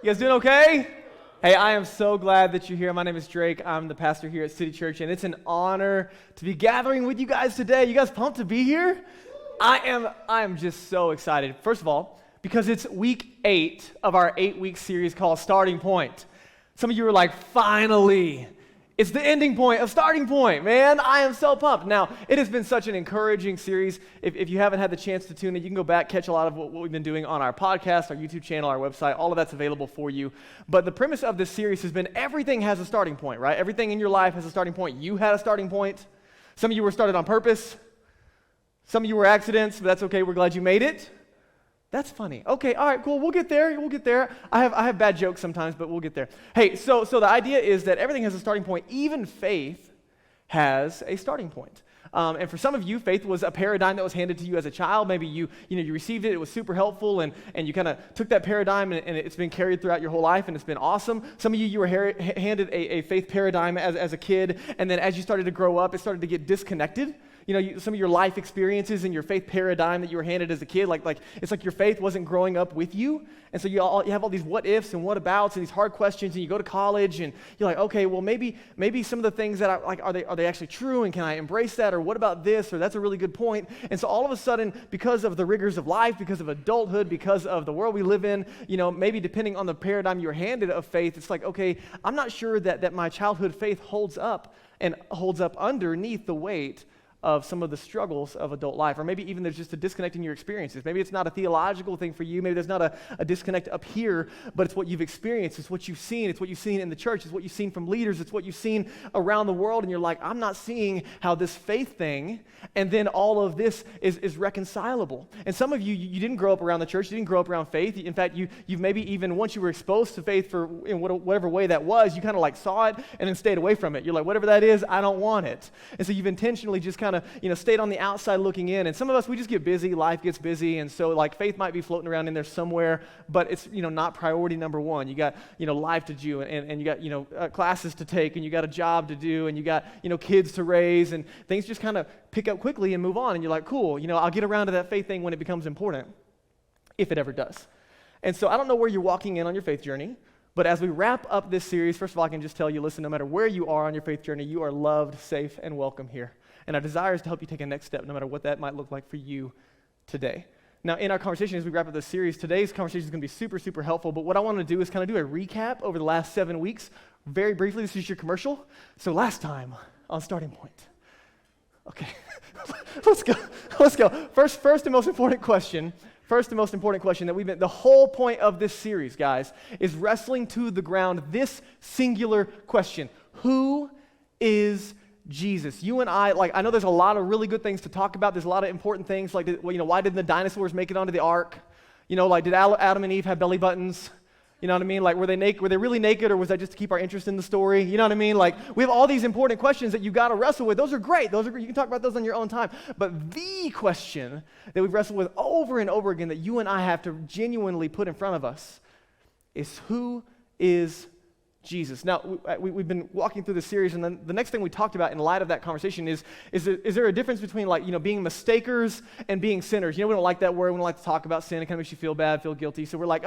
You guys doing okay? Hey, I am so glad that you're here. My name is Drake. I'm the pastor here at City Church, and it's an honor to be gathering with you guys today. You guys pumped to be here? I am just so excited. First of all, because it's week 8 of our 8-week series called Starting Point. Some of you are like, finally. It's the ending point of Starting Point, man. I am so pumped. Now, it has been such an encouraging series. If you haven't had the chance to tune in, you can go back, catch a lot of what we've been doing on our podcast, our YouTube channel, our website. All of that's available for you. But the premise of this series has been everything has a starting point, right? Everything in your life has a starting point. You had a starting point. Some of you were started on purpose. Some of you were accidents, but that's okay. We're glad you made it. That's funny. Okay, all right, cool. We'll get there. We'll get there. I have bad jokes sometimes, but we'll get there. Hey, so the idea is that everything has a starting point. Even faith has a starting point. And for some of you, faith was a paradigm that was handed to you as a child. Maybe you received it. It was super helpful, and you kind of took that paradigm, and it's been carried throughout your whole life, and it's been awesome. Some of you were handed a faith paradigm as a kid, and then as you started to grow up, it started to get disconnected. Some of your life experiences and your faith paradigm that you were handed as a kid, like it's like your faith wasn't growing up with you. And so you have all these what ifs and what abouts and these hard questions, and you go to college and you're like, okay, well maybe some of the things that are they actually true, and can I embrace that, or what about this, or that's a really good point. And so all of a sudden, because of the rigors of life, because of adulthood, because of the world we live in, maybe depending on the paradigm you were handed of faith, it's like, okay, I'm not sure that my childhood faith holds up and holds up underneath the weight of some of the struggles of adult life. Or maybe even there's just a disconnect in your experiences. Maybe it's not a theological thing for you. Maybe there's not a disconnect up here, but it's what you've experienced. It's what you've seen. It's what you've seen in the church. It's what you've seen from leaders. It's what you've seen around the world. And you're like, I'm not seeing how this faith thing and then all of this is reconcilable. And some of you didn't grow up around the church. You didn't grow up around faith. In fact, you've maybe even once you were exposed to faith in whatever way that was, you kind of like saw it and then stayed away from it. You're like, whatever that is, I don't want it. And so you've intentionally just kind of stayed on the outside looking in. And some of us, we just get busy, life gets busy, and so like faith might be floating around in there somewhere, but it's not priority number one. You got life to do, and you got classes to take, and you got a job to do, and you got kids to raise, and things just kind of pick up quickly and move on, and you're like, cool, I'll get around to that faith thing when it becomes important, if it ever does. And so I don't know where you're walking in on your faith journey, but as we wrap up this series, first of all, I can just tell you, listen, no matter where you are on your faith journey, you are loved, safe, and welcome here. And our desire is to help you take a next step, no matter what that might look like for you today. Now, in our conversation, as we wrap up this series, today's conversation is going to be super, super helpful. But what I want to do is kind of do a recap over the last 7 weeks. Very briefly, this is your commercial. So last time on Starting Point. Okay, let's go. First and most important question that the whole point of this series, guys, is wrestling to the ground this singular question. Who is Jesus? You and I know there's a lot of really good things to talk about. There's a lot of important things, like, why didn't the dinosaurs make it onto the ark? Did Adam and Eve have belly buttons? You know what I mean? Like, were they naked? Were they really naked, or was that just to keep our interest in the story? You know what I mean? Like, we have all these important questions that you got to wrestle with. Those are great. You can talk about those on your own time. But the question that we've wrestled with over and over again that you and I have to genuinely put in front of us is, who is Jesus? Now, we've been walking through this series, and then the next thing we talked about in light of that conversation is there a difference between being mistakers and being sinners? We don't like that word. We don't like to talk about sin. It kind of makes you feel bad, feel guilty. So we're like,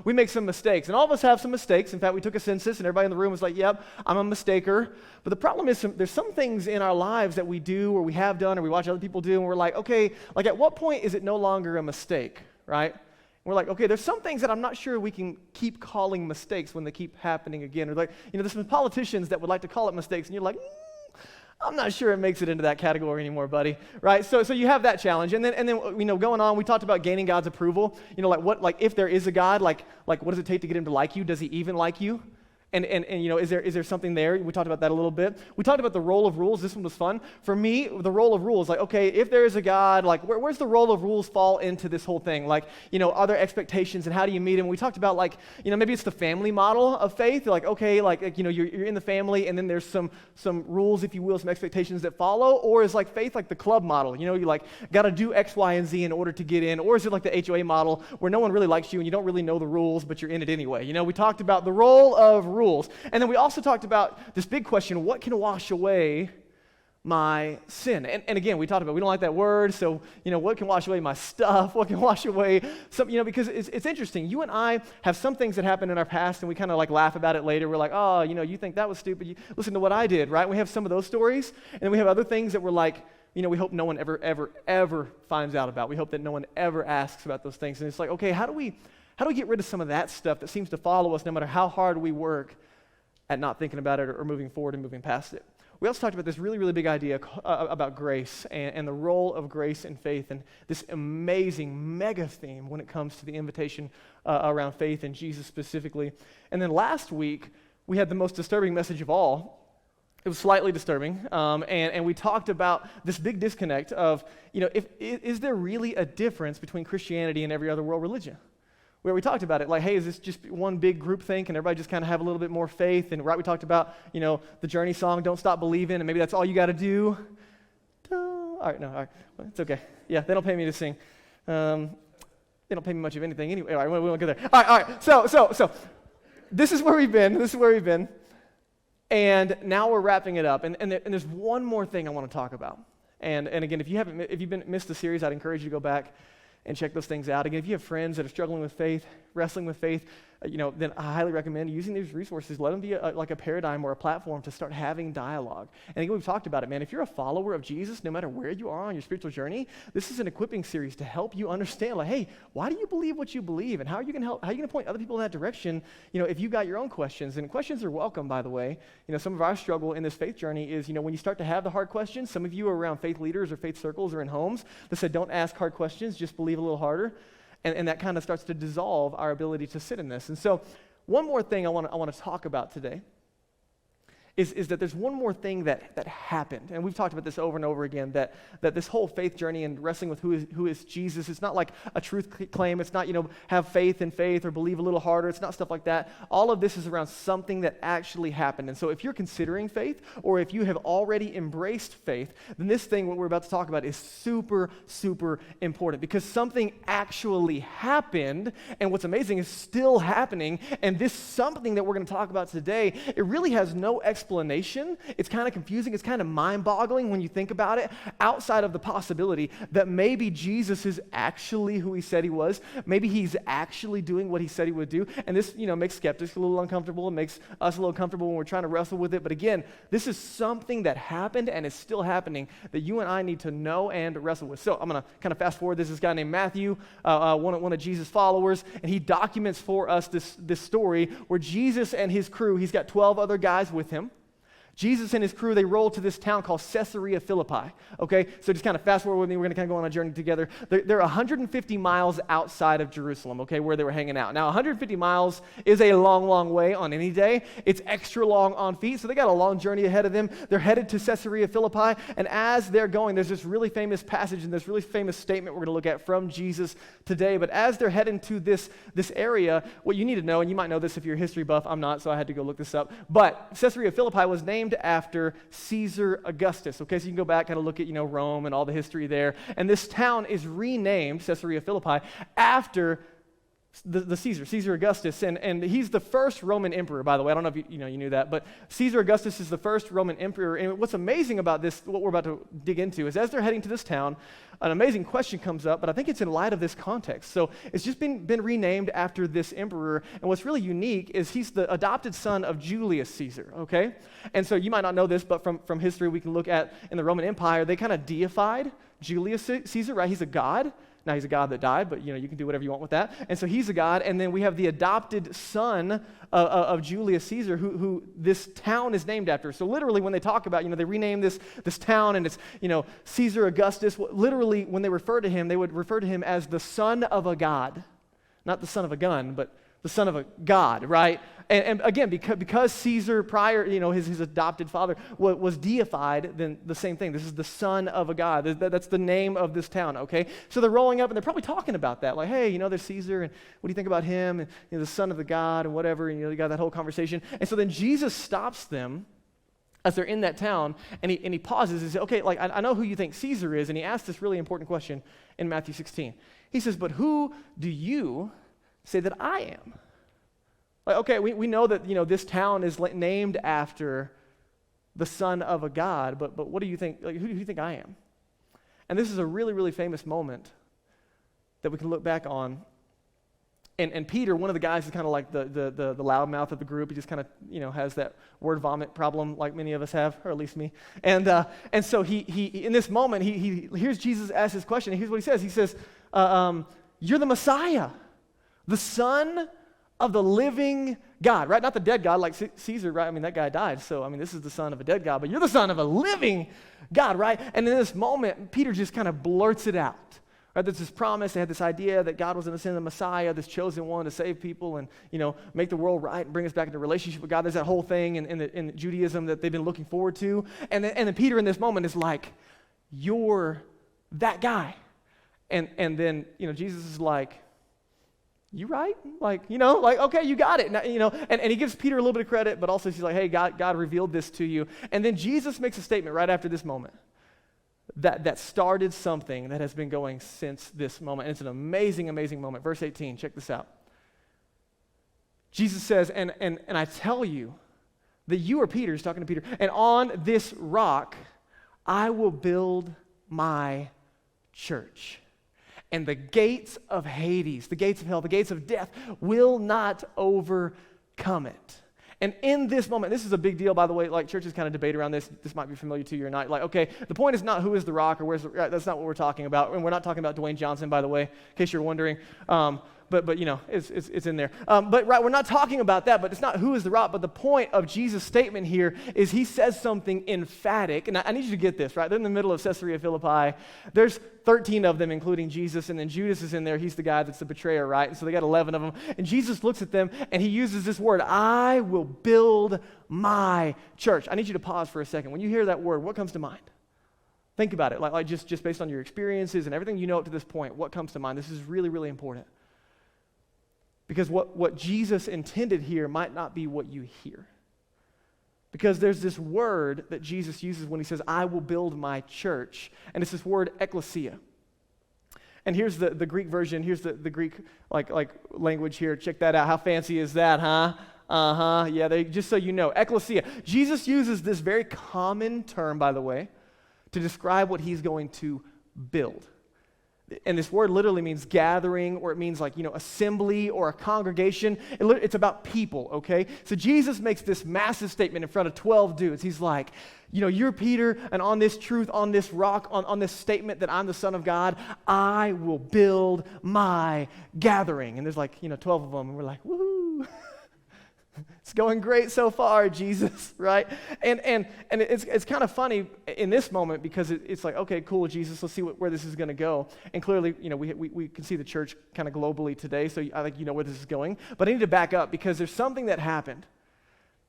we make some mistakes. And all of us have some mistakes. In fact, we took a census, and everybody in the room was like, yep, I'm a mistaker. But the problem is there's some things in our lives that we do or we have done or we watch other people do, and we're like, okay, at what point is it no longer a mistake, right? We're like, okay, there's some things that I'm not sure we can keep calling mistakes when they keep happening again. Or there's some politicians that would like to call it mistakes, and you're like, I'm not sure it makes it into that category anymore, buddy, right? So you have that challenge, and then going on, we talked about gaining God's approval. If there is a God, like what does it take to get him to like you? Does he even like you? And is there something there? We talked about that a little bit. We talked about the role of rules. This one was fun. For me, the role of rules, if there is a God, where's the role of rules fall into this whole thing? Are there expectations, and how do you meet them? We talked about maybe it's the family model of faith. You're in the family, and then there's some rules, if you will, some expectations that follow. Or is faith like the club model? You got to do X, Y, and Z in order to get in. Or is it like the HOA model where no one really likes you and you don't really know the rules, but you're in it anyway? We talked about the role of rules. And then we also talked about this big question, what can wash away my sin. And again, we talked about, we don't like that word, so, what can wash away my stuff? What can wash away some, because it's interesting. You and I have some things that happened in our past, and we kind of like laugh about it later. We're like, oh, you think that was stupid. Listen to what I did, right? We have some of those stories, and then we have other things that we're like, we hope no one ever finds out about. We hope that no one ever asks about those things. And it's like, okay, how do we get rid of some of that stuff that seems to follow us no matter how hard we work at not thinking about it or moving forward and moving past it? We also talked about this really, really big idea about grace and the role of grace and faith, and this amazing mega theme when it comes to the invitation around faith and Jesus specifically. And then last week, we had the most disturbing message of all. It was slightly disturbing, and we talked about this big disconnect of, is there really a difference between Christianity and every other world religion? Where we talked about it, like, hey, is this just one big group think and everybody just kind of have a little bit more faith? And right, we talked about, the Journey song, Don't Stop Believing, and maybe that's all you got to do. All right, well, it's okay. Yeah, they don't pay me to sing. They don't pay me much of anything anyway. All right, we won't go there. All right, so this is where we've been. And now we're wrapping it up. And there's one more thing I want to talk about. And again, if you've missed the series, I'd encourage you to go back and check those things out. Again, if you have friends that are struggling with faith, wrestling with faith, then I highly recommend using these resources. Let them be like a paradigm or a platform to start having dialogue. And again, we've talked about it, man. If you're a follower of Jesus, no matter where you are on your spiritual journey, this is an equipping series to help you understand, like, hey, why do you believe what you believe? And how are you going to point other people in that direction, if you've got your own questions? And questions are welcome, by the way. Some of our struggle in this faith journey is, when you start to have the hard questions, some of you are around faith leaders or faith circles or in homes that said, don't ask hard questions, just believe a little harder. And that kind of starts to dissolve our ability to sit in this. And so one more thing I want to talk about today is that there's one more thing that happened. And we've talked about this over and over again, that this whole faith journey and wrestling with who is Jesus, it's not like a truth claim. It's not, have faith in faith or believe a little harder. It's not stuff like that. All of this is around something that actually happened. And so if you're considering faith, or if you have already embraced faith, then this thing, what we're about to talk about, is super, super important, because something actually happened, and what's amazing is still happening. And this something that we're going to talk about today, it really has no explanation. It's kind of confusing. It's kind of mind-boggling when you think about it, outside of the possibility that maybe Jesus is actually who he said he was. Maybe he's actually doing what he said he would do. And this, makes skeptics a little uncomfortable. It makes us a little comfortable when we're trying to wrestle with it. But again, this is something that happened and is still happening that you and I need to know and wrestle with. So I'm going to kind of fast forward. There's this guy named Matthew, one of Jesus' followers, and he documents for us this story where Jesus and his crew, he's got 12 other guys with him. Jesus and his crew, they roll to this town called Caesarea Philippi, okay? So just kind of fast forward with me. We're going to kind of go on a journey together. They're 150 miles outside of Jerusalem, okay, where they were hanging out. Now, 150 miles is a long, long way on any day. It's extra long on feet, so they got a long journey ahead of them. They're headed to Caesarea Philippi, and as they're going, there's this really famous passage and this really famous statement we're going to look at from Jesus today. But as they're heading to this area, what you need to know, and you might know this if you're a history buff, I'm not, so I had to go look this up, but Caesarea Philippi was named after Caesar Augustus. Okay, so you can go back, kind of look at, Rome and all the history there. And this town is renamed, Caesarea Philippi, after the Caesar Augustus, and he's the first Roman emperor, by the way. I don't know if you knew that, but Caesar Augustus is the first Roman emperor. And what's amazing about this, what we're about to dig into, is as they're heading to this town, an amazing question comes up, but I think it's in light of this context. So it's just been renamed after this emperor, and what's really unique is he's the adopted son of Julius Caesar, okay? And so you might not know this, but from history we can look at in the Roman Empire, they kind of deified Julius Caesar, right? He's a god. Now, he's a god that died, but you can do whatever you want with that. And so he's a god, and then we have the adopted son of Julius Caesar, who this town is named after. So literally, when they talk about, they rename this town, and it's, Caesar Augustus. Literally, when they refer to him, they would refer to him as the son of a god. Not the son of a gun, but the son of a god, right? And again, because Caesar prior, his adopted father was deified, then the same thing. This is the son of a god. That's the name of this town, okay? So they're rolling up, and they're probably talking about that. Like, hey, there's Caesar, and what do you think about him? And the son of the god, and whatever, and you got that whole conversation. And so then Jesus stops them as they're in that town, and he pauses and says, okay, like, I know who you think Caesar is, and he asks this really important question in Matthew 16. He says, but who do you say that I am? Like, okay, we know that, this town is named after the son of a God, but what do you think, like, who do you think I am? And this is a really, really famous moment that we can look back on. And Peter, one of the guys, is kind of like the loudmouth of the group. He just kind of, has that word vomit problem like many of us have, or at least me. And so he in this moment, he hears Jesus ask this question, and here's what he says. He says, you're the Messiah, the Son of the living God, right? Not the dead God like Caesar, right? I mean, that guy died, so, this is the son of a dead God, but you're the son of a living God, right? And in this moment, Peter just kind of blurts it out. Right, there's this promise, they had this idea that God was going to send the Messiah, this chosen one to save people and, make the world right and bring us back into relationship with God. There's that whole thing in Judaism that they've been looking forward to. And then Peter in this moment is like, you're that guy. And then, Jesus is like, you right? Okay, you got it. Now, and he gives Peter a little bit of credit, but also he's like, hey, God revealed this to you. And then Jesus makes a statement right after this moment. That started something that has been going since this moment. And it's an amazing, amazing moment. Verse 18, check this out. Jesus says, and I tell you that you are Peter, he's talking to Peter, and on this rock I will build my church. And the gates of Hades, the gates of hell, the gates of death will not overcome it. And in this moment, this is a big deal, by the way, like churches kind of debate around this. This might be familiar to you or not. Like, okay, the point is not who is the rock or where's the rock. That's not what we're talking about. And we're not talking about Dwayne Johnson, by the way, in case you're wondering. But it's in there. But we're not talking about that, but it's not who is the rock. But the point of Jesus' statement here is he says something emphatic. And I need you to get this, right? They're in the middle of Caesarea Philippi. There's 13 of them, including Jesus, and then Judas is in there. He's the guy that's the betrayer, right? And so they got 11 of them. And Jesus looks at them, and he uses this word, I will build my church. I need you to pause for a second. When you hear that word, what comes to mind? Think about it, like just based on your experiences and everything you know up to this point, what comes to mind? This is really, really important. Because what Jesus intended here might not be what you hear. Because there's this word that Jesus uses when he says, I will build my church. And it's this word ecclesia. And here's the Greek version. Here's the Greek like language here. Check that out. How fancy is that, huh? Uh-huh. Yeah, just so you know. Ecclesia. Jesus uses this very common term, by the way, to describe what he's going to build. And this word literally means gathering, or it means assembly or a congregation. It's about people, okay? So Jesus makes this massive statement in front of 12 dudes. He's like, you're Peter, and on this truth, on this rock, on this statement that I'm the Son of God, I will build my gathering. And there's 12 of them, and we're like, woohoo! It's going great so far, Jesus, right? And it's kind of funny in this moment because it's like, okay, cool, Jesus, let's see where this is going to go. And clearly, we can see the church kind of globally today, so I think you know where this is going. But I need to back up because there's something that happened.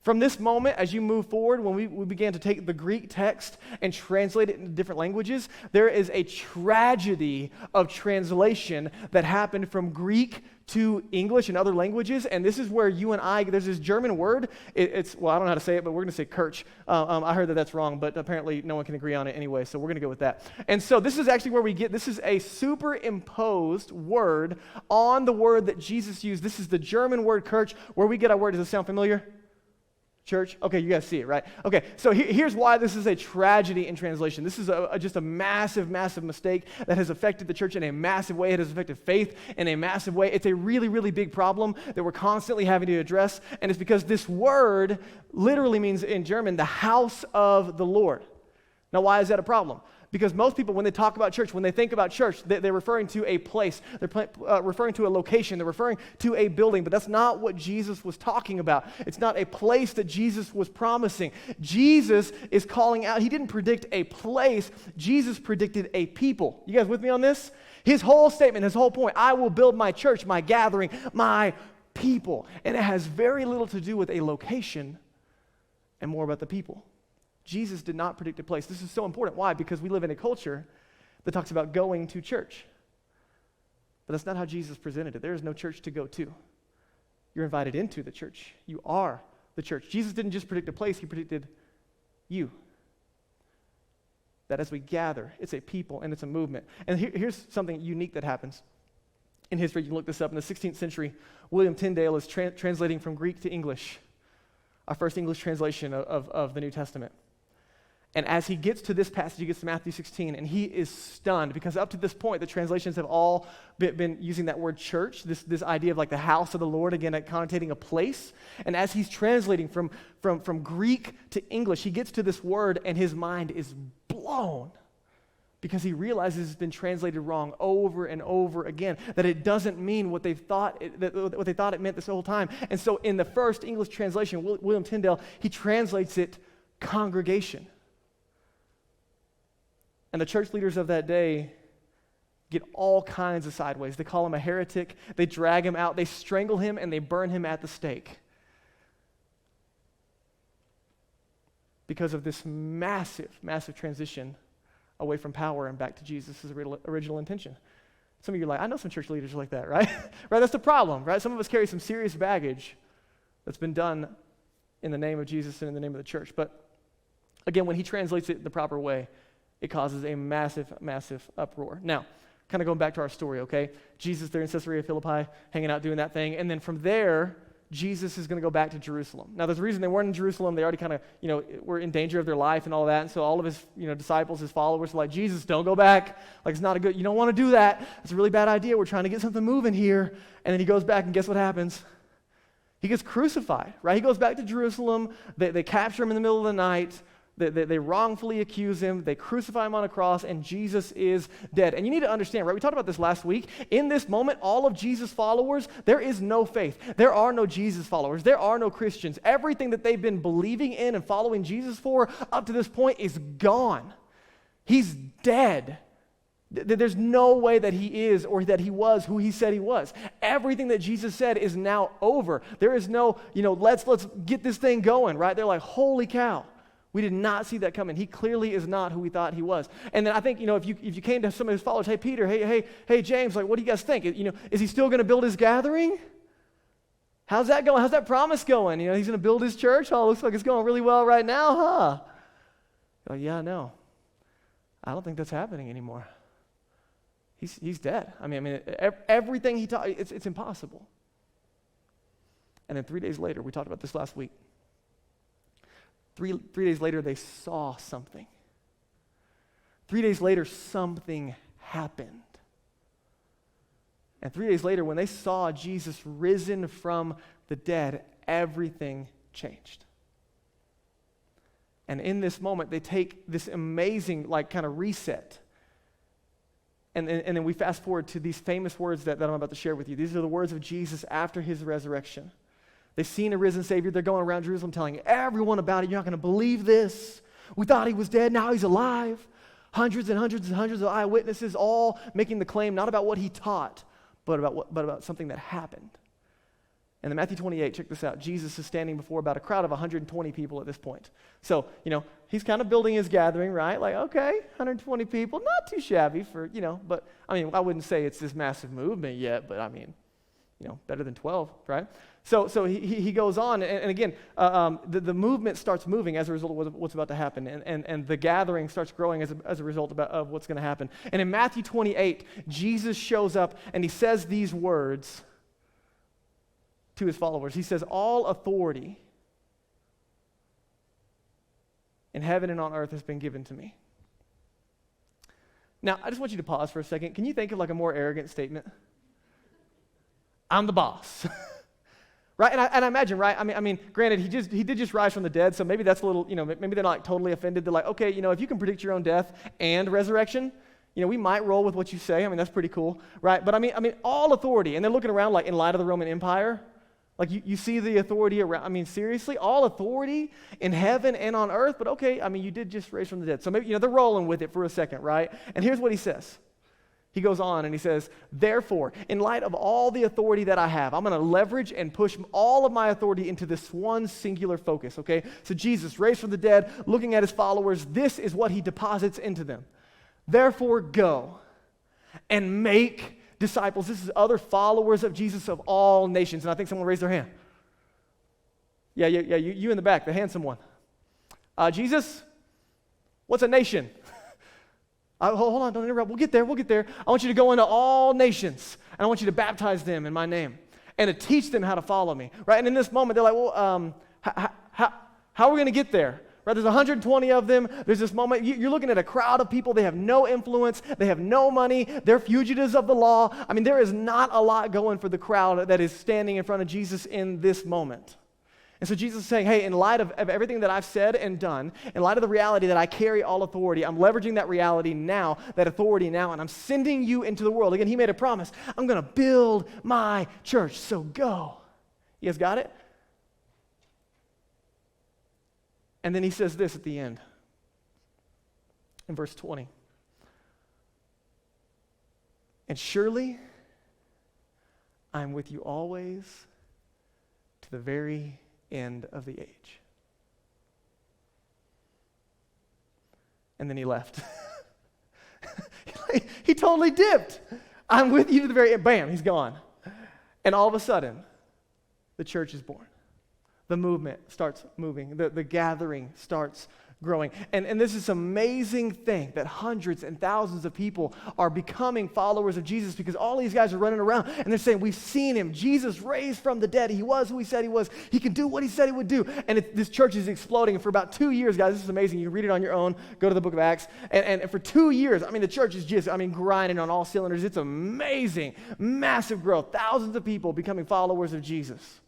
From this moment, as you move forward, when we began to take the Greek text and translate it into different languages, there is a tragedy of translation that happened from Greek to English and other languages, and this is where you and I, there's this German word, it's I don't know how to say it, but we're going to say Kirch. I heard that that's wrong, but apparently no one can agree on it anyway, so we're going to go with that. And so this is actually where this is a superimposed word on the word that Jesus used. This is the German word Kirch, where we get our word. Does it sound familiar? Church? Okay, you guys see it, right? Okay, so here's why this is a tragedy in translation. This is just a massive, massive mistake that has affected the church in a massive way. It has affected faith in a massive way. It's a really, really big problem that we're constantly having to address, and it's because this word literally means in German, the house of the Lord. Now, why is that a problem? Because most people, when they talk about church, when they think about church, they're referring to a place. They're referring to a location. They're referring to a building. But that's not what Jesus was talking about. It's not a place that Jesus was promising. Jesus is calling out. He didn't predict a place. Jesus predicted a people. You guys with me on this? His whole statement, his whole point, I will build my church, my gathering, my people. And it has very little to do with a location and more about the people. Jesus did not predict a place. This is so important. Why? Because we live in a culture that talks about going to church. But that's not how Jesus presented it. There is no church to go to. You're invited into the church. You are the church. Jesus didn't just predict a place, he predicted you. That as we gather, it's a people and it's a movement. And here's something unique that happens in history. You can look this up. In the 16th century, William Tyndale is translating from Greek to English, our first English translation of the New Testament. And as he gets to this passage, he gets to Matthew 16, and he is stunned because up to this point, the translations have all been using that word church, this idea of like the house of the Lord, again, connotating a place. And as he's translating from Greek to English, he gets to this word, and his mind is blown because he realizes it's been translated wrong over and over again, that it doesn't mean what they thought it meant this whole time. And so in the first English translation, William Tyndale, he translates it congregation. And the church leaders of that day get all kinds of sideways. They call him a heretic, they drag him out, they strangle him, and they burn him at the stake. Because of this massive, massive transition away from power and back to Jesus' original intention. Some of you are like, I know some church leaders like that, right? Right, that's the problem, right? Some of us carry some serious baggage that's been done in the name of Jesus and in the name of the church. But again, when he translates it the proper way, it causes a massive, massive uproar. Now, kind of going back to our story, okay? Jesus, they're in Caesarea Philippi, hanging out doing that thing. And then from there, Jesus is going to go back to Jerusalem. Now, there's a reason they weren't in Jerusalem. They already kind of, were in danger of their life and all that. And so all of his, disciples, his followers were like, Jesus, don't go back. Like, it's not a good, you don't want to do that. It's a really bad idea. We're trying to get something moving here. And then he goes back, and guess what happens? He gets crucified, right? He goes back to Jerusalem. They capture him in the middle of the night. They wrongfully accuse him. They crucify him on a cross, and Jesus is dead. And you need to understand, right? We talked about this last week. In this moment, all of Jesus' followers, there is no faith. There are no Jesus followers. There are no Christians. Everything that they've been believing in and following Jesus for up to this point is gone. He's dead. There's no way that he is or that he was who he said he was. Everything that Jesus said is now over. There is no, let's get this thing going, right? They're like, holy cow. We did not see that coming. He clearly is not who we thought he was. And then I think, if you came to some of his followers, hey, Peter, hey, James, like, what do you guys think? Is he still going to build his gathering? How's that going? How's that promise going? He's going to build his church? Oh, it looks like it's going really well right now, huh? Like, yeah, no. I don't think that's happening anymore. He's dead. I mean, everything he taught, it's impossible. And then 3 days later, we talked about this last week. Three days later, they saw something. 3 days later, something happened. And 3 days later, when they saw Jesus risen from the dead, everything changed. And in this moment, they take this amazing, kind of reset. And then we fast forward to these famous words that I'm about to share with you. These are the words of Jesus after his resurrection. They've seen a risen Savior. They're going around Jerusalem telling everyone about it. You're not going to believe this. We thought he was dead. Now he's alive. Hundreds and hundreds and hundreds of eyewitnesses all making the claim not about what he taught, but about something that happened. And in Matthew 28, check this out. Jesus is standing before about a crowd of 120 people at this point. So, he's kind of building his gathering, right? Like, okay, 120 people, not too shabby for, but, I wouldn't say it's this massive movement yet, but better than 12, right? So he goes on, and again, the movement starts moving as a result of what's about to happen, and the gathering starts growing as a result of what's going to happen. And in Matthew 28, Jesus shows up, and he says these words to his followers. He says, all authority in heaven and on earth has been given to me. Now, I just want you to pause for a second. Can you think of a more arrogant statement? I'm the boss. Right? And I imagine, right? I mean, granted, he did just rise from the dead, so maybe that's a little, maybe they're not totally offended. They're like, okay, if you can predict your own death and resurrection, we might roll with what you say. That's pretty cool, right? But I mean, all authority, and they're looking around in light of the Roman Empire. You see the authority around, seriously, all authority in heaven and on earth, but okay, you did just raise from the dead. So maybe, they're rolling with it for a second, right? And here's what he says. He goes on and he says, therefore, in light of all the authority that I have, I'm going to leverage and push all of my authority into this one singular focus, okay? So Jesus, raised from the dead, looking at his followers, this is what he deposits into them. Therefore, go and make disciples. This is other followers of Jesus of all nations. And I think someone raised their hand. Yeah, you in the back, the handsome one. Jesus, what's a nation? Hold on, don't interrupt. We'll get there. I want you to go into all nations, and I want you to baptize them in my name and to teach them how to follow me, right? And in this moment, they're like, well, how are we going to get there, right? There's 120 of them. There's this moment. You're looking at a crowd of people. They have no influence. They have no money. They're fugitives of the law. I mean, there is not a lot going for the crowd that is standing in front of Jesus in this moment. And so Jesus is saying, hey, in light of everything that I've said and done, in light of the reality that I carry all authority, I'm leveraging that reality now, that authority now, and I'm sending you into the world. Again, he made a promise. I'm going to build my church, so go. You guys got it? And then he says this at the end, in verse 20. And surely I'm with you always to the very end of the age. And then he left. He totally dipped. I'm with you to the very end. Bam, he's gone. And all of a sudden, the church is born. The movement starts moving. The gathering starts growing. And this is an amazing thing that hundreds and thousands of people are becoming followers of Jesus because all these guys are running around and they're saying, we've seen him. Jesus raised from the dead. He was who he said he was. He can do what he said he would do. And this church is exploding. And for about 2 years, guys, this is amazing. You can read it on your own. Go to the book of Acts. And for 2 years, the church is just, grinding on all cylinders. It's amazing. Massive growth. Thousands of people becoming followers of Jesus.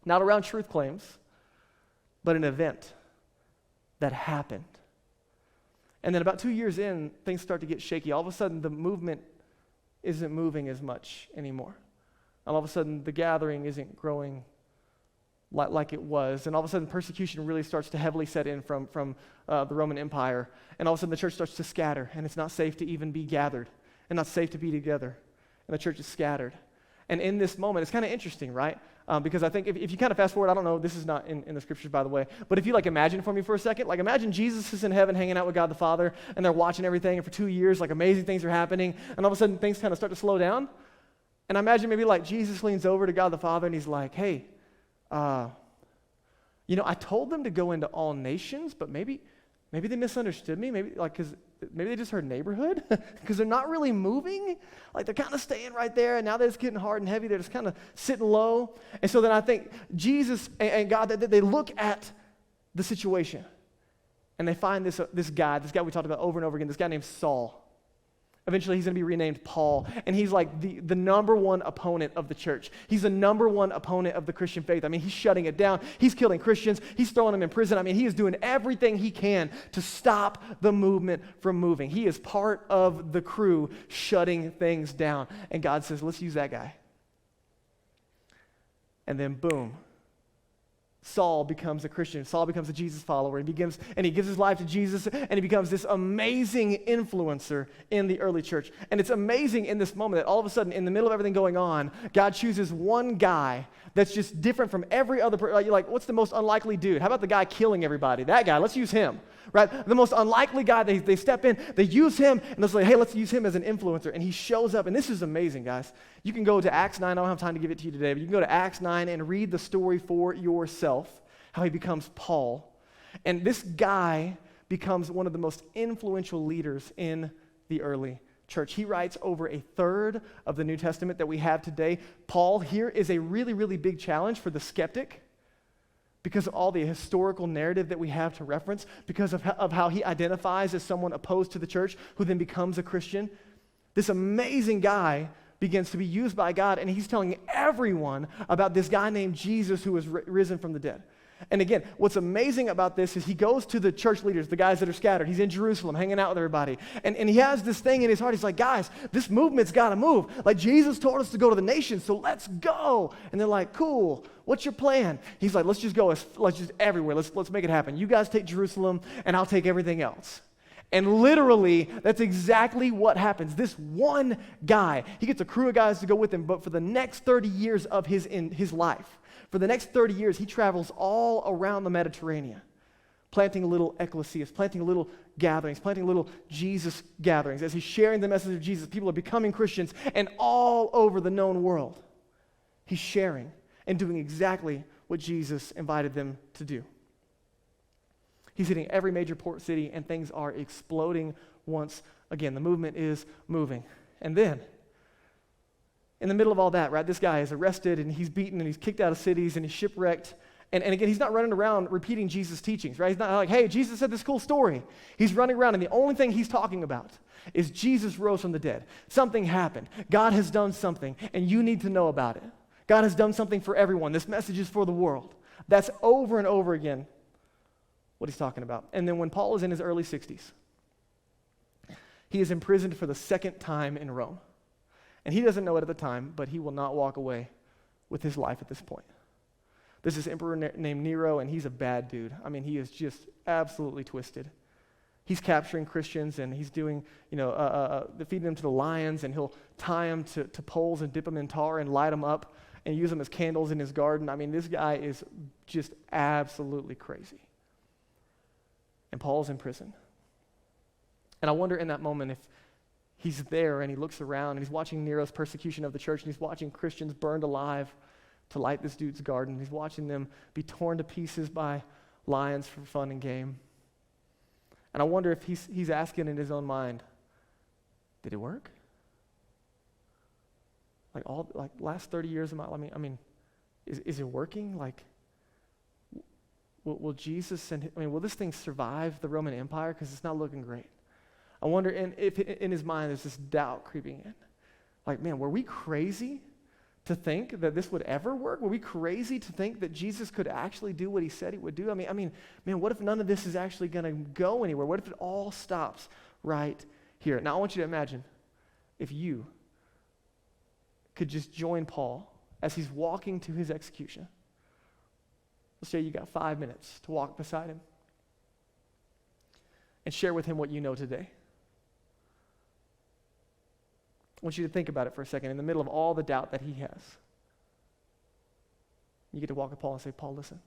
Not around truth claims, but an event that happened. And then about 2 years in, things start to get shaky. All of a sudden, the movement isn't moving as much anymore. And all of a sudden, the gathering isn't growing like it was. And all of a sudden, persecution really starts to heavily set in from the Roman Empire. And all of a sudden, the church starts to scatter. And it's not safe to even be gathered. And not safe to be together. And the church is scattered. And in this moment, it's kind of interesting, right? Because I think if you kind of fast forward, I don't know, this is not in the scriptures, by the way, but if you imagine for me for a second, imagine Jesus is in heaven hanging out with God the Father, and they're watching everything, and for 2 years, amazing things are happening, and all of a sudden things kind of start to slow down. And I imagine maybe Jesus leans over to God the Father, and he's like, hey, I told them to go into all nations, but maybe they misunderstood me, because maybe they just heard neighborhood, because they're not really moving. They're kind of staying right there, and now they're just getting hard and heavy. They're just kind of sitting low. And so then I think Jesus and God, they look at the situation, and they find this guy we talked about over and over again, this guy named Saul. Eventually, he's going to be renamed Paul, and he's the number one opponent of the church. He's the number one opponent of the Christian faith. He's shutting it down. He's killing Christians. He's throwing them in prison. He is doing everything he can to stop the movement from moving. He is part of the crew shutting things down, and God says, let's use that guy. And then, boom. Saul becomes a Christian. Saul becomes a Jesus follower. He gives his life to Jesus, and he becomes this amazing influencer in the early church. And it's amazing in this moment that all of a sudden, in the middle of everything going on, God chooses one guy that's just different from every other person. You're like, what's the most unlikely dude? How about the guy killing everybody? That guy, let's use him, right? The most unlikely guy, they step in, they use him, and they're like, hey, let's use him as an influencer. And he shows up, and this is amazing, guys. You can go to Acts 9. I don't have time to give it to you today, but you can go to Acts 9 and read the story for yourself, how he becomes Paul. And this guy becomes one of the most influential leaders in the early church. He writes over a third of the New Testament that we have today. Paul here is a really, really big challenge for the skeptic because of all the historical narrative that we have to reference, because of how he identifies as someone opposed to the church who then becomes a Christian. This amazing guy begins to be used by God, and he's telling everyone about this guy named Jesus who was risen from the dead. And again, what's amazing about this is he goes to the church leaders, the guys that are scattered. He's in Jerusalem hanging out with everybody. And he has this thing in his heart. He's like, guys, this movement's got to move. Jesus told us to go to the nations, so let's go. And they're like, cool. What's your plan? He's like, let's just go. Let's just everywhere. Let's make it happen. You guys take Jerusalem, and I'll take everything else. And literally, that's exactly what happens. This one guy, he gets a crew of guys to go with him, but for the next 30 years of his life, for the next 30 years, he travels all around the Mediterranean, planting little ecclesias, planting little gatherings, planting little Jesus gatherings. As he's sharing the message of Jesus, people are becoming Christians, and all over the known world, he's sharing and doing exactly what Jesus invited them to do. He's hitting every major port city, and things are exploding once again. The movement is moving. And then, in the middle of all that, right, this guy is arrested, and he's beaten, and he's kicked out of cities, and he's shipwrecked, And again, he's not running around repeating Jesus' teachings, right? He's not like, hey, Jesus said this cool story. He's running around, and the only thing he's talking about is Jesus rose from the dead. Something happened. God has done something, and you need to know about it. God has done something for everyone. This message is for the world. That's over and over again what he's talking about. And then when Paul is in his early 60s, he is imprisoned for the second time in Rome. And he doesn't know it at the time, but he will not walk away with his life at this point. This is emperor named Nero, and he's a bad dude. I mean, he is just absolutely twisted. He's capturing Christians, and he's doing, feeding them to the lions, and he'll tie them to poles and dip them in tar and light them up and use them as candles in his garden. I mean, this guy is just absolutely crazy. And Paul's in prison. And I wonder in that moment if he's there and he looks around and he's watching Nero's persecution of the church, and he's watching Christians burned alive to light this dude's garden. He's watching them be torn to pieces by lions for fun and game. And I wonder if he's asking in his own mind, did it work? Like last 30 years of my life, is it working? Like, will Jesus will this thing survive the Roman Empire? Because it's not looking great. I wonder if in his mind there's this doubt creeping in. Like, man, were we crazy to think that this would ever work? Were we crazy to think that Jesus could actually do what he said he would do? I mean, man, what if none of this is actually going to go anywhere? What if it all stops right here? Now, I want you to imagine if you could just join Paul as he's walking to his execution. Let's say you got 5 minutes to walk beside him and share with him what you know today. I want you to think about it for a second. In the middle of all the doubt that he has, you get to walk with Paul and say, Paul, listen,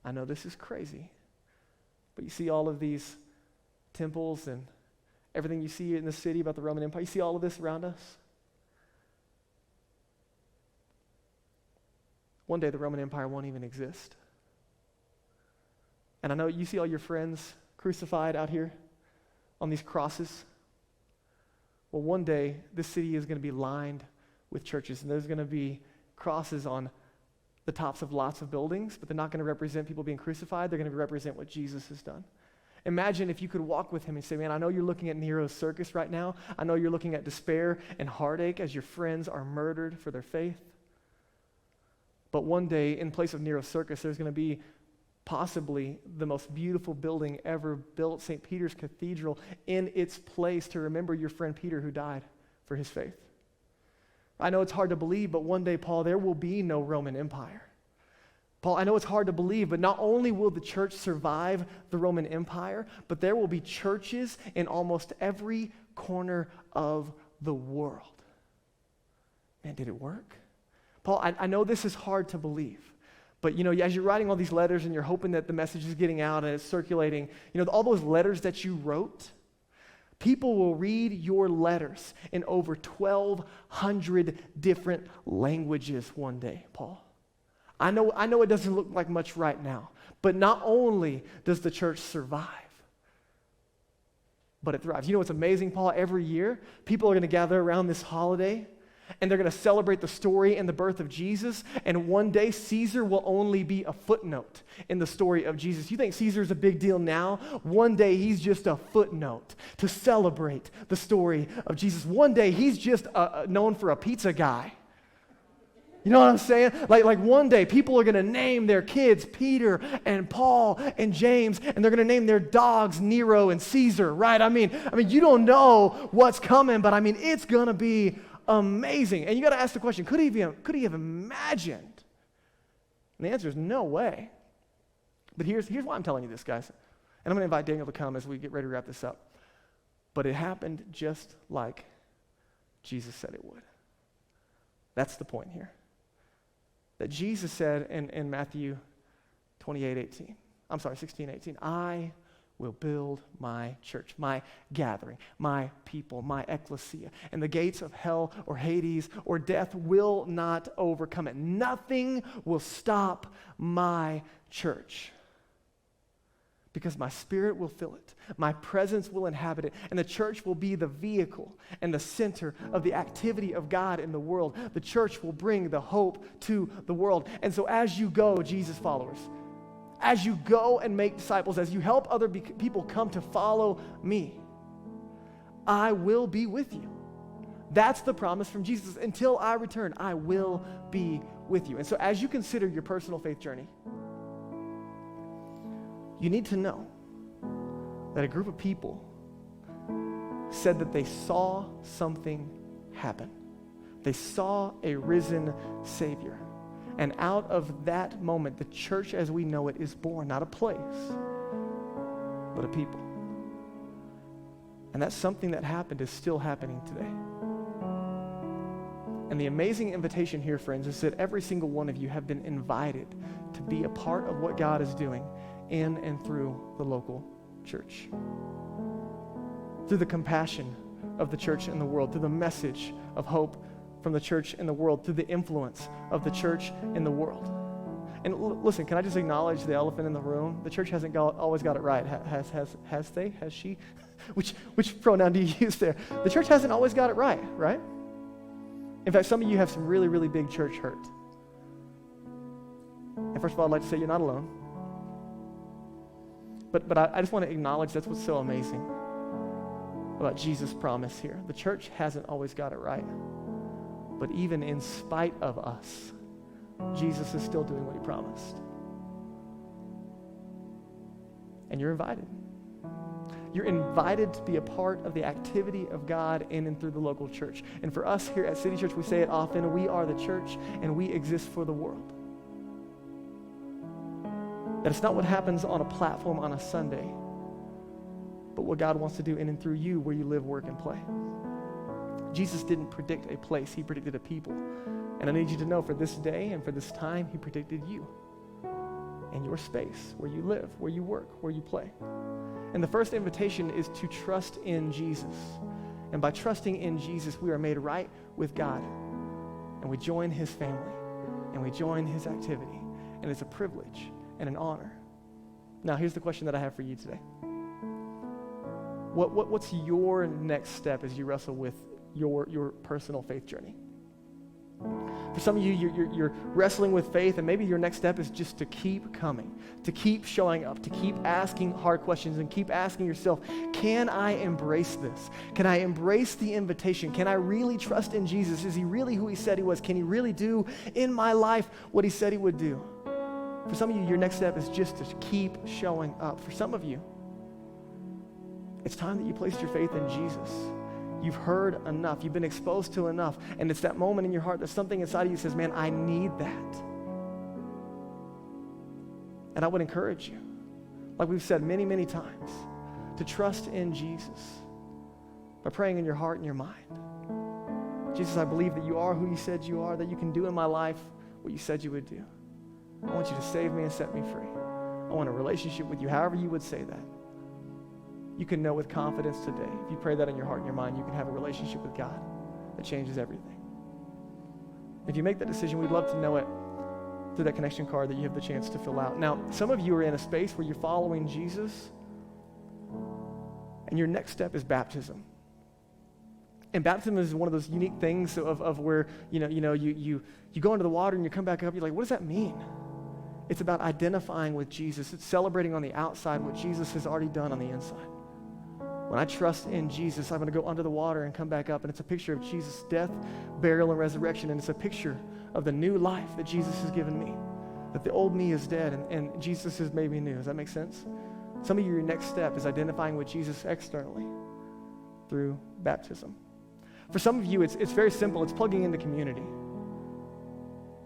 I know this is crazy, but you see all of these temples and everything you see in the city about the Roman Empire, you see all of this around us? One day the Roman Empire won't even exist. And I know you see all your friends crucified out here on these crosses. Well, one day, this city is going to be lined with churches, and there's going to be crosses on the tops of lots of buildings, but they're not going to represent people being crucified. They're going to represent what Jesus has done. Imagine if you could walk with him and say, man, I know you're looking at Nero's circus right now. I know you're looking at despair and heartache as your friends are murdered for their faith. But one day, in place of Nero's circus, there's going to be possibly the most beautiful building ever built, St. Peter's Cathedral, in its place to remember your friend Peter who died for his faith. I know it's hard to believe, but one day, Paul, there will be no Roman Empire. Paul, I know it's hard to believe, but not only will the church survive the Roman Empire, but there will be churches in almost every corner of the world. Man, did it work? Paul, I know this is hard to believe. But, as you're writing all these letters and you're hoping that the message is getting out and it's circulating, all those letters that you wrote, people will read your letters in over 1,200 different languages one day, Paul. I know it doesn't look like much right now, but not only does the church survive, but it thrives. You know what's amazing, Paul? Every year, people are going to gather around this holiday, and they're going to celebrate the story and the birth of Jesus, and one day Caesar will only be a footnote in the story of Jesus. You think Caesar's a big deal now? One day he's just a footnote to celebrate the story of Jesus. One day he's just known for a pizza guy. You know what I'm saying? Like one day people are going to name their kids Peter and Paul and James, and they're going to name their dogs Nero and Caesar, right? I mean, you don't know what's coming, but it's going to be amazing. And you got to ask the question, could he have imagined? And the answer is no way. But here's why I'm telling you this, guys. And I'm going to invite Daniel to come as we get ready to wrap this up. But it happened just like Jesus said it would. That's the point here. That Jesus said in Matthew 16:18, I will build my church, my gathering, my people, my ecclesia, and the gates of hell or Hades or death will not overcome it. Nothing will stop my church. because my Spirit will fill it. My presence will inhabit it. And the church will be the vehicle and the center of the activity of God in the world. The church will bring the hope to the world. And so as you go, Jesus followers, as you go and make disciples, as you help other people come to follow me, I will be with you. That's the promise from Jesus. Until I return, I will be with you. And so as you consider your personal faith journey, you need to know that a group of people said that they saw something happen. They saw a risen Savior. And out of that moment, the church as we know it is born, not a place, but a people. And that something that happened is still happening today. And the amazing invitation here, friends, is that every single one of you have been invited to be a part of what God is doing in and through the local church. Through the compassion of the church in the world, through the message of hope from the church in the world, through the influence of the church in the world. And listen, can I just acknowledge the elephant in the room? The church hasn't always got it right. Has they? Has she? Which pronoun do you use there? The church hasn't always got it right? In fact, some of you have some really, really big church hurt. And first of all, I'd like to say you're not alone. But I just want to acknowledge that's what's so amazing about Jesus' promise here. The church hasn't always got it right. But even in spite of us, Jesus is still doing what he promised. And you're invited. You're invited to be a part of the activity of God in and through the local church. And for us here at City Church, we say it often, we are the church and we exist for the world. That it's not what happens on a platform on a Sunday, but what God wants to do in and through you where you live, work, and play. Jesus didn't predict a place, he predicted a people. And I need you to know for this day and for this time, he predicted you and your space, where you live, where you work, where you play. And the first invitation is to trust in Jesus. And by trusting in Jesus, we are made right with God. And we join his family. And we join his activity. And it's a privilege and an honor. Now, here's the question that I have for you today. What's your next step as you wrestle with your personal faith journey? For some of you, you're wrestling with faith, and maybe your next step is just to keep coming, to keep showing up, to keep asking hard questions, and keep asking yourself, can I embrace this? Can I embrace the invitation? Can I really trust in Jesus? Is he really who he said he was? Can he really do in my life what he said he would do? For some of you, your next step is just to keep showing up. For some of you, it's time that you placed your faith in Jesus. You've heard enough. You've been exposed to enough. And it's that moment in your heart that something inside of you says, man, I need that. And I would encourage you, like we've said many, many times, to trust in Jesus by praying in your heart and your mind. Jesus, I believe that you are who you said you are, that you can do in my life what you said you would do. I want you to save me and set me free. I want a relationship with you, however you would say that. You can know with confidence today, if you pray that in your heart and your mind, you can have a relationship with God that changes everything. If you make that decision, we'd love to know it through that connection card that you have the chance to fill out. Now, some of you are in a space where you're following Jesus, and your next step is baptism. And baptism is one of those unique things of where, you go into the water and you come back up, you're like, what does that mean? It's about identifying with Jesus. It's celebrating on the outside what Jesus has already done on the inside. When I trust in Jesus, I'm going to go under the water and come back up. And it's a picture of Jesus' death, burial, and resurrection. And it's a picture of the new life that Jesus has given me. That the old me is dead and Jesus has made me new. Does that make sense? Some of you, your next step is identifying with Jesus externally through baptism. For some of you, it's very simple. It's plugging into community.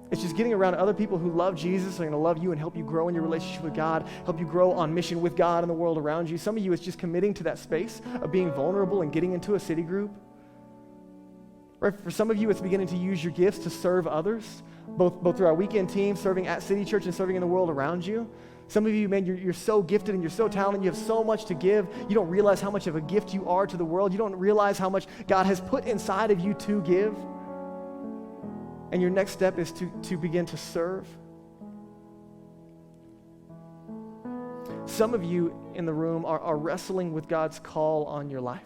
It's just getting around other people who love Jesus, are going to love you and help you grow in your relationship with God, help you grow on mission with God and the world around you. Some of you, it's just committing to that space of being vulnerable and getting into a city group. Right? For some of you, it's beginning to use your gifts to serve others, both through our weekend team, serving at City Church and serving in the world around you. Some of you, man, you're so gifted and you're so talented. You have so much to give. You don't realize how much of a gift you are to the world. You don't realize how much God has put inside of you to give. And your next step is to begin to serve. Some of you in the room are wrestling with God's call on your life.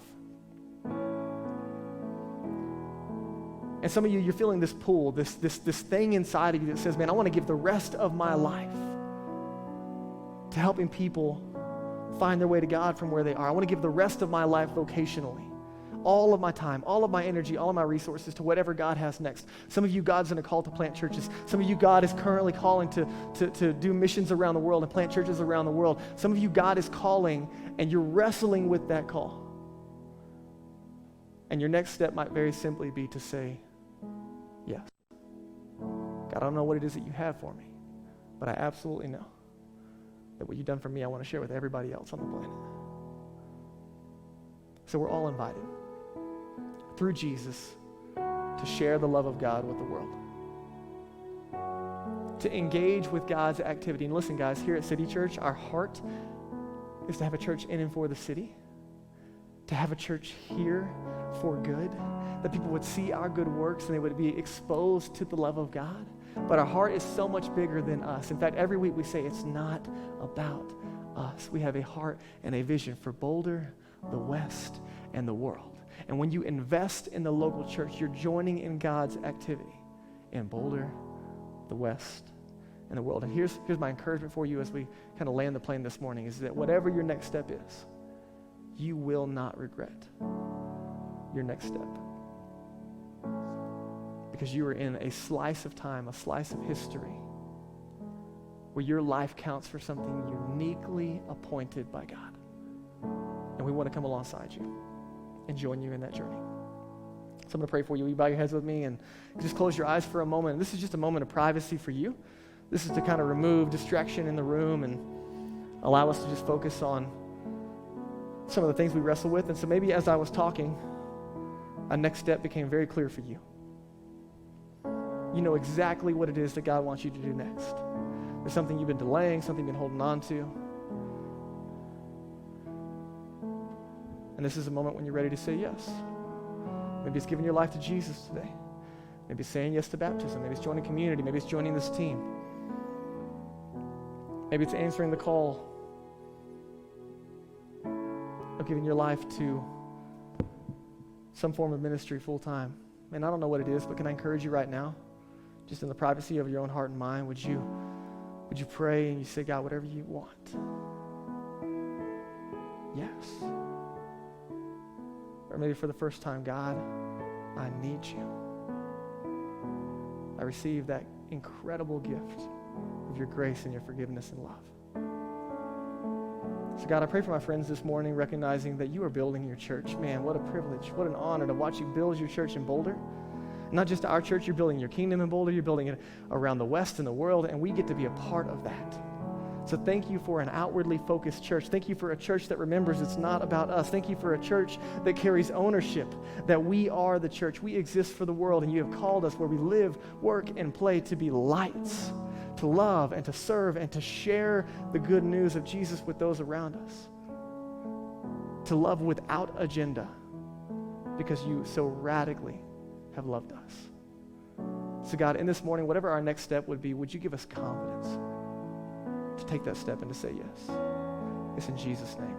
And some of you, you're feeling this pull, this thing inside of you that says, man, I want to give the rest of my life to helping people find their way to God from where they are. I want to give the rest of my life vocationally. All of my time, all of my energy, all of my resources to whatever God has next. Some of you, God's in a call to plant churches. Some of you, God is currently calling to do missions around the world and plant churches around the world. Some of you, God is calling, and you're wrestling with that call. And your next step might very simply be to say, yes. God, I don't know what it is that you have for me, but I absolutely know that what you've done for me, I want to share with everybody else on the planet. So we're all invited through Jesus to share the love of God with the world, to engage with God's activity. And listen, guys, here at City Church, our heart is to have a church in and for the city, to have a church here for good, that people would see our good works and they would be exposed to the love of God. But our heart is so much bigger than us. In fact, every week we say it's not about us. We have a heart and a vision for Boulder, the West, and the world. And when you invest in the local church, you're joining in God's activity in Boulder, the West, and the world. And here's my encouragement for you as we kind of land the plane this morning, is that whatever your next step is, you will not regret your next step. Because you are in a slice of time, a slice of history, where your life counts for something uniquely appointed by God. And we want to come alongside you and join you in that journey. So I'm going to pray for you. Will you bow your heads with me and just close your eyes for a moment? This is just a moment of privacy for you. This is to kind of remove distraction in the room and allow us to just focus on some of the things we wrestle with. And so maybe as I was talking, a next step became very clear for you. You know exactly what it is that God wants you to do next. There's something you've been delaying, something you've been holding on to. And this is a moment when you're ready to say yes. Maybe it's giving your life to Jesus today. Maybe it's saying yes to baptism. Maybe it's joining community. Maybe it's joining this team. Maybe it's answering the call of giving your life to some form of ministry full time. And I don't know what it is, but can I encourage you right now, just in the privacy of your own heart and mind, would you pray and you say, God, whatever you want. Yes. Or maybe for the first time, God, I need you. I receive that incredible gift of your grace and your forgiveness and love. So God, I pray for my friends this morning, recognizing that you are building your church. Man, what a privilege, what an honor to watch you build your church in Boulder. Not just our church, you're building your kingdom in Boulder, you're building it around the West and the world, and we get to be a part of that. So thank you for an outwardly focused church. Thank you for a church that remembers it's not about us. Thank you for a church that carries ownership, that we are the church. We exist for the world, and you have called us where we live, work, and play to be lights, to love and to serve and to share the good news of Jesus with those around us. To love without agenda, because you so radically have loved us. So God, in this morning, whatever our next step would be, would you give us confidence to take that step and to say yes? It's in Jesus' name.